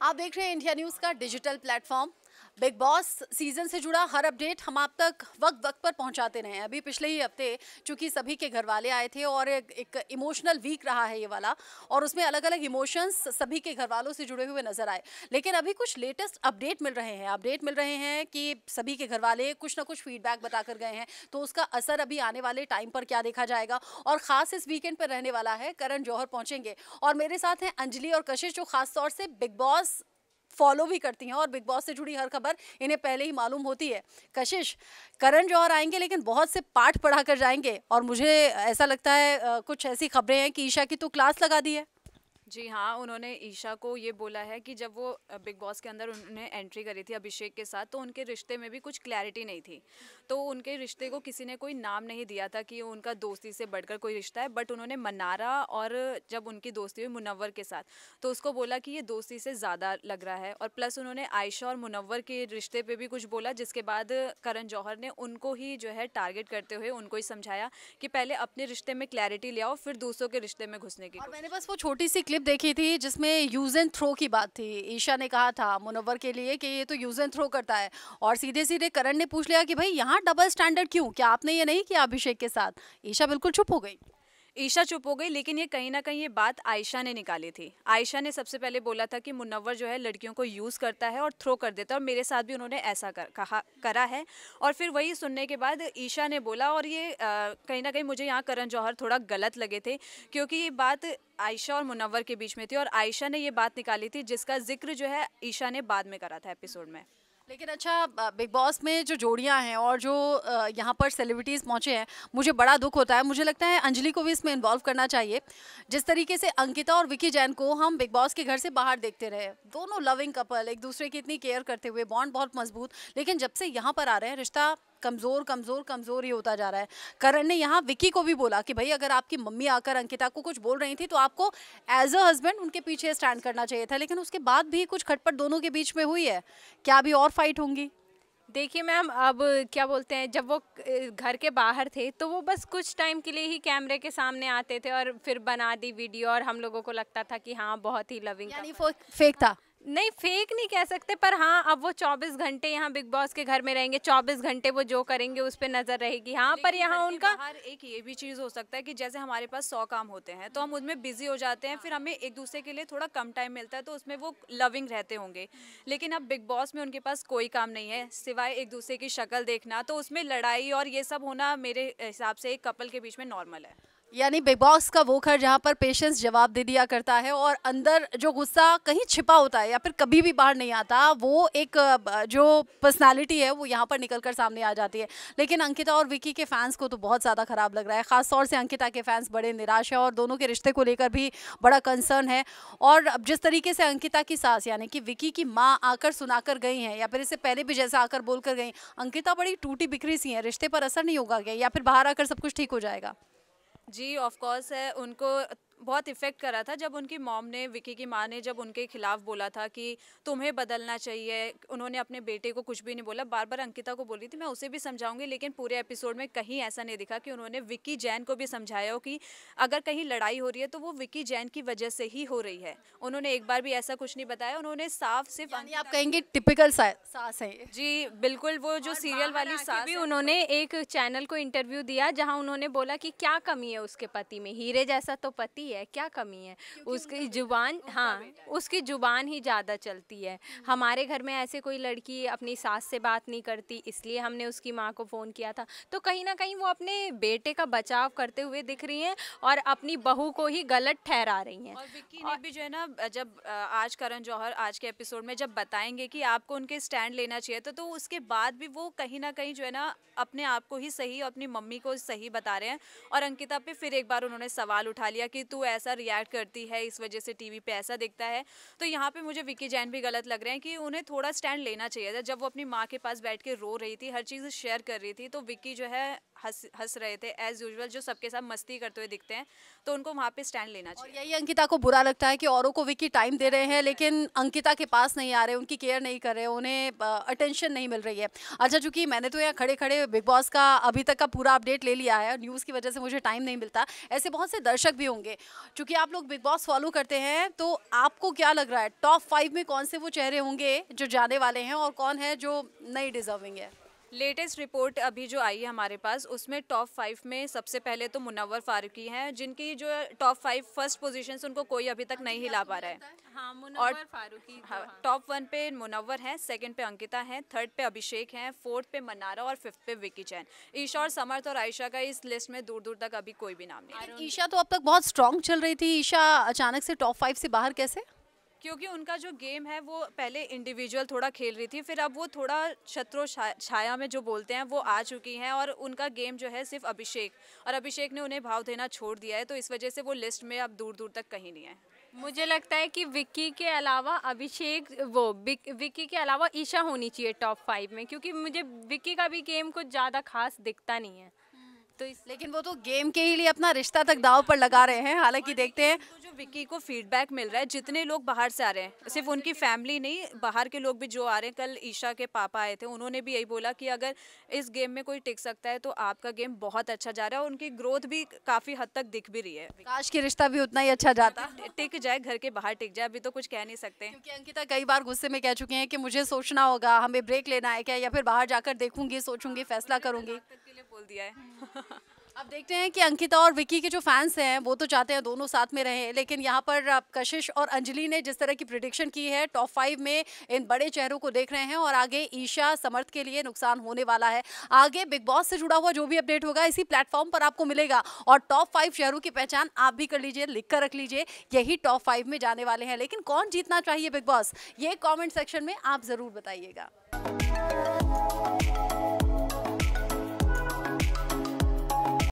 आप देख रहे हैं इंडिया न्यूज़ का digital platform. Big boss season से जुड़ा हर अपडेट हम आप तक वक्त वक्त पर पहुंचाते रहे हैं। अभी पिछले ही हफ्ते चूंकि सभी के घर वाले आए थे और एक इमोशनल वीक रहा है ये वाला, और उसमें अलग अलग इमोशंस सभी के घर वालों से जुड़े हुए नजर आए। लेकिन अभी कुछ लेटेस्ट अपडेट मिल रहे हैं कि सभी के घर वाले कुछ ना कुछ फीडबैक बताकर गए हैं। तो उसका असर अभी आने वाले टाइम पर क्या देखा जाएगा। और खास इस वीकेंड पर रहने वाला है, करण जौहर पहुंचेंगे और मेरे साथ हैं अंजलि और कशिश, जो खास तौर से बिग बॉस फॉलो भी करती हैं और बिग बॉस से जुड़ी हर खबर इन्हें पहले ही मालूम होती है। कशिश, करण जौहर आएंगे लेकिन बहुत से पाठ पढ़ा कर जाएंगे, और मुझे ऐसा लगता है कुछ ऐसी खबरें हैं कि ईशा की तो क्लास लगा दी है। जी हाँ, उन्होंने ईशा को ये बोला है कि जब वो बिग बॉस के अंदर उन्होंने एंट्री करी थी अभिषेक के साथ, तो उनके रिश्ते में भी कुछ क्लैरिटी नहीं थी। तो उनके रिश्ते को किसी ने कोई नाम नहीं दिया था कि उनका दोस्ती से बढ़कर कोई रिश्ता है, बट उन्होंने मनारा और जब उनकी दोस्ती हुई मुनव्वर के साथ, तो उसको बोला कि ये दोस्ती से ज़्यादा लग रहा है। और प्लस उन्होंने आयशा और मुनव्वर के रिश्ते पे भी कुछ बोला, जिसके बाद करण जौहर ने उनको ही जो है टारगेट करते हुए उनको ही समझाया कि पहले अपने रिश्ते में क्लैरिटी ले आओ, फिर दूसरों के रिश्ते में घुसने की। और मैंने बस वो छोटी सी क्लिप देखी थी जिसमें यूज एंड थ्रो की बात थी। ईशा ने कहा था मुनव्वर के लिए कि ये तो यूज एंड थ्रो करता है, और सीधे सीधे करण ने पूछ लिया कि भाई यहाँ डबल स्टैंडर्ड क्यों, क्या आपने ये नहीं किया अभिषेक के साथ। ईशा बिल्कुल चुप हो गई। ईशा चुप हो गई, लेकिन ये कहीं ना कहीं ये बात आयशा ने निकाली थी। आयशा ने सबसे पहले बोला था कि मुनव्वर जो है लड़कियों को यूज़ करता है और थ्रो कर देता है, और मेरे साथ भी उन्होंने ऐसा करा है। और फिर वही सुनने के बाद ईशा ने बोला, और ये कहीं ना कहीं मुझे यहाँ करण जौहर थोड़ा गलत लगे थे, क्योंकि ये बात आयशा और मुनव्वर के बीच में थी, और आयशा ने ये बात निकाली थी जिसका जिक्र जो है ईशा ने बाद में करा था एपिसोड में। लेकिन अच्छा, बिग बॉस में जो जोड़ियां हैं और जो यहाँ पर सेलिब्रिटीज़ पहुंचे हैं, मुझे बड़ा दुख होता है। मुझे लगता है अंजलि को भी इसमें इन्वॉल्व करना चाहिए। जिस तरीके से अंकिता और विकी जैन को हम बिग बॉस के घर से बाहर देखते रहे, दोनों लविंग कपल, एक दूसरे की इतनी केयर करते हुए, बॉन्ड बहुत मजबूत, लेकिन जब से यहाँ पर आ रहे हैं रिश्ता कमज़ोर कमज़ोर कमज़ोर ही होता जा रहा है। करण ने यहाँ विकी को भी बोला कि भाई अगर आपकी मम्मी आकर अंकिता को कुछ बोल रही थी तो आपको एज अ हस्बैंड उनके पीछे स्टैंड करना चाहिए था, लेकिन उसके बाद भी कुछ खटपट दोनों के बीच में हुई है। क्या अभी और फाइट होंगी? देखिए मैम, अब क्या बोलते हैं, जब वो घर के बाहर थे तो वो बस कुछ टाइम के लिए ही कैमरे के सामने आते थे और फिर बना दी वीडियो, और हम लोगों को लगता था कि हाँ बहुत ही लविंग। यानी फेक था? नहीं, फेक नहीं कह सकते, पर हाँ अब वो 24 घंटे यहाँ बिग बॉस के घर में रहेंगे, 24 घंटे वो जो करेंगे उस पर नजर रहेगी। हाँ, पर यहाँ उनका एक ये भी चीज़ हो सकता है कि जैसे हमारे पास 100 काम होते हैं तो हम उसमें बिजी हो जाते हैं, फिर हमें एक दूसरे के लिए थोड़ा कम टाइम मिलता है, तो उसमें वो लविंग रहते होंगे। लेकिन अब बिग बॉस में उनके पास कोई काम नहीं है सिवाय एक दूसरे की शक्ल देखना, तो उसमें लड़ाई और ये सब होना मेरे हिसाब से एक कपल के बीच में नॉर्मल है। यानी बिग बॉस का वो घर जहाँ पर पेशेंस जवाब दे दिया करता है और अंदर जो गुस्सा कहीं छिपा होता है या फिर कभी भी बाहर नहीं आता, वो एक जो पर्सनालिटी है वो यहाँ पर निकल कर सामने आ जाती है। लेकिन अंकिता और विकी के फैंस को तो बहुत ज़्यादा ख़राब लग रहा है। ख़ास तौर से अंकिता के फैंस बड़े निराश है और दोनों के रिश्ते को लेकर भी बड़ा कंसर्न है। और अब जिस तरीके से अंकिता की सास यानी कि विकी की माँ आकर सुनाकर गई हैं, या फिर इससे पहले भी जैसा आकर बोलकर गई, अंकिता बड़ी टूटी बिखरी सी है। रिश्ते पर असर नहीं होगा क्या, या फिर बाहर आकर सब कुछ ठीक हो जाएगा? जी ऑफ कोर्स है, उनको बहुत इफ़ेक्ट करा था जब उनकी मॉम ने, विकी की माँ ने जब उनके खिलाफ बोला था कि तुम्हें बदलना चाहिए। उन्होंने अपने बेटे को कुछ भी नहीं बोला, बार बार अंकिता को बोली थी मैं उसे भी समझाऊंगी, लेकिन पूरे एपिसोड में कहीं ऐसा नहीं दिखा कि उन्होंने विकी जैन को भी समझाया हो कि अगर कहीं लड़ाई हो रही है तो वो विकी जैन की वजह से ही हो रही है। उन्होंने एक बार भी ऐसा कुछ नहीं बताया। उन्होंने साफ सिर्फ आप कहेंगे टिपिकल सास है। जी बिल्कुल, वो जो सीरियल वाली सास भी उन्होंने एक चैनल को इंटरव्यू दिया जहां उन्होंने बोला कि क्या कमी है उसके पति में, हीरे जैसा तो पति है, क्या कमी है उसकी जुबान। हाँ, उसकी जुबान ही ज़्यादा चलती है। हमारे घर में ऐसे कोई लड़की अपनी सास से बात नहीं करती, इसलिए हमने उसकी माँ को फ़ोन किया था। तो कहीं ना कहीं वो अपने बेटे का बचाव करते हुए दिख रही हैं और अपनी बहू को ही गलत ठहरा रही हैं। और विक्की ने भी जो है ना, जब आज करण जौहर आज के एपिसोड में जब बताएंगे कि आपको उनके स्टैंड लेना चाहिए था, तो उसके बाद भी वो कहीं ना कहीं जो है ना अपने आप को ही सही और अपनी मम्मी को सही बता रहे हैं। और अंकिता पे फिर एक बार उन्होंने सवाल उठा लिया कि तू ऐसा रिएक्ट करती है, इस वजह से टीवी पे ऐसा दिखता है। तो यहाँ पे मुझे विक्की जैन भी गलत लग रहे हैं कि उन्हें थोड़ा स्टैंड लेना चाहिए था। जब वो अपनी माँ के पास बैठ के रो रही थी, हर चीज़ शेयर कर रही थी, तो विक्की जो है हंस रहे थे एज यूजुअल, जो सबके साथ मस्ती करते हुए दिखते हैं, तो उनको वहाँ पे स्टैंड लेना और चाहिए। यही अंकिता को बुरा लगता है कि औरों को विक्की टाइम दे रहे हैं लेकिन अंकिता के पास नहीं आ रहे, उनकी केयर नहीं कर रहे, उन्हें अटेंशन नहीं मिल रही है। अच्छा, चूंकि मैंने तो यहाँ खड़े खड़े बिग बॉस का अभी तक का पूरा अपडेट ले लिया है, न्यूज़ की वजह से मुझे टाइम नहीं मिलता, ऐसे बहुत से दर्शक भी होंगे। चूंकि आप लोग बिग बॉस फॉलो करते हैं तो आपको क्या लग रहा है टॉप 5 में कौन से वो चेहरे होंगे जो जाने वाले हैं और कौन है जो नहीं डिजर्विंग है? लेटेस्ट रिपोर्ट अभी जो आई है हमारे पास, उसमें टॉप 5 में सबसे पहले तो मुनव्वर फारूकी हैं, जिनकी जो टॉप 5 फर्स्ट पोजीशन से उनको कोई अभी तक नहीं हिला पा रहा है। हाँ, मुनव्वर फारूकी। हाँ, टॉप 1 पे मुनव्वर हैं, सेकंड पे अंकिता हैं, थर्ड पे अभिषेक हैं, फोर्थ पे मन्नारा और फिफ्थ पे विक्की जैन। ईशा और समर्थ और आयशा का इस लिस्ट में दूर दूर तक अभी कोई भी नाम नहीं है। ईशा तो अब तक बहुत स्ट्रांग चल रही थी, ईशा अचानक से टॉप 5 से बाहर कैसे? क्योंकि उनका जो गेम है वो पहले इंडिविजुअल थोड़ा खेल रही थी, फिर अब वो थोड़ा छत्रो छाया में जो बोलते हैं वो आ चुकी हैं, और उनका गेम जो है सिर्फ अभिषेक, और अभिषेक ने उन्हें भाव देना छोड़ दिया है, तो इस वजह से वो लिस्ट में अब दूर दूर तक कहीं नहीं है। मुझे लगता है कि विक्की के अलावा अभिषेक, वो विक्की के अलावा ईशा होनी चाहिए टॉप 5 में, क्योंकि मुझे विक्की का भी गेम कुछ ज़्यादा खास दिखता नहीं है। तो लेकिन वो तो गेम के ही लिए अपना रिश्ता तक दांव पर लगा रहे हैं। हालांकि देखते हैं तो जो विक्की को फीडबैक मिल रहा है, जितने लोग बाहर से आ रहे हैं, सिर्फ उनकी फैमिली नहीं, बाहर के लोग भी जो आ रहे हैं, कल ईशा के पापा आए थे, उन्होंने भी यही बोला कि अगर इस गेम में कोई टिक सकता है तो आपका गेम बहुत अच्छा जा रहा है, और उनकी ग्रोथ भी काफ़ी हद तक दिख भी रही है। काश की रिश्ता भी उतना ही अच्छा जाता। टिक जाए, घर के बाहर टिक जाए, अभी तो कुछ कह नहीं सकते। क्योंकि अंकिता कई बार गुस्से में कह चुके हैं कि मुझे सोचना होगा, हमें ब्रेक लेना है क्या, या फिर बाहर जाकर देखूंगी, सोचूंगी, फैसला करूंगी। तक के लिए बोल दिया है। अब देखते हैं कि अंकिता और विक्की के जो फैंस हैं वो तो चाहते हैं दोनों साथ में रहें, लेकिन यहाँ पर कशिश और अंजलि ने जिस तरह की प्रिडिक्शन की है, टॉप 5 में इन बड़े चेहरों को देख रहे हैं और आगे ईशा समर्थ के लिए नुकसान होने वाला है। आगे बिग बॉस से जुड़ा हुआ जो भी अपडेट होगा इसी प्लेटफॉर्म पर आपको मिलेगा, और टॉप 5 शहरों की पहचान आप भी कर लीजिए, लिख कर रख लीजिए, यही टॉप 5 में जाने वाले हैं। लेकिन कौन जीतना चाहिए बिग बॉस, ये कॉमेंट सेक्शन में आप जरूर बताइएगा।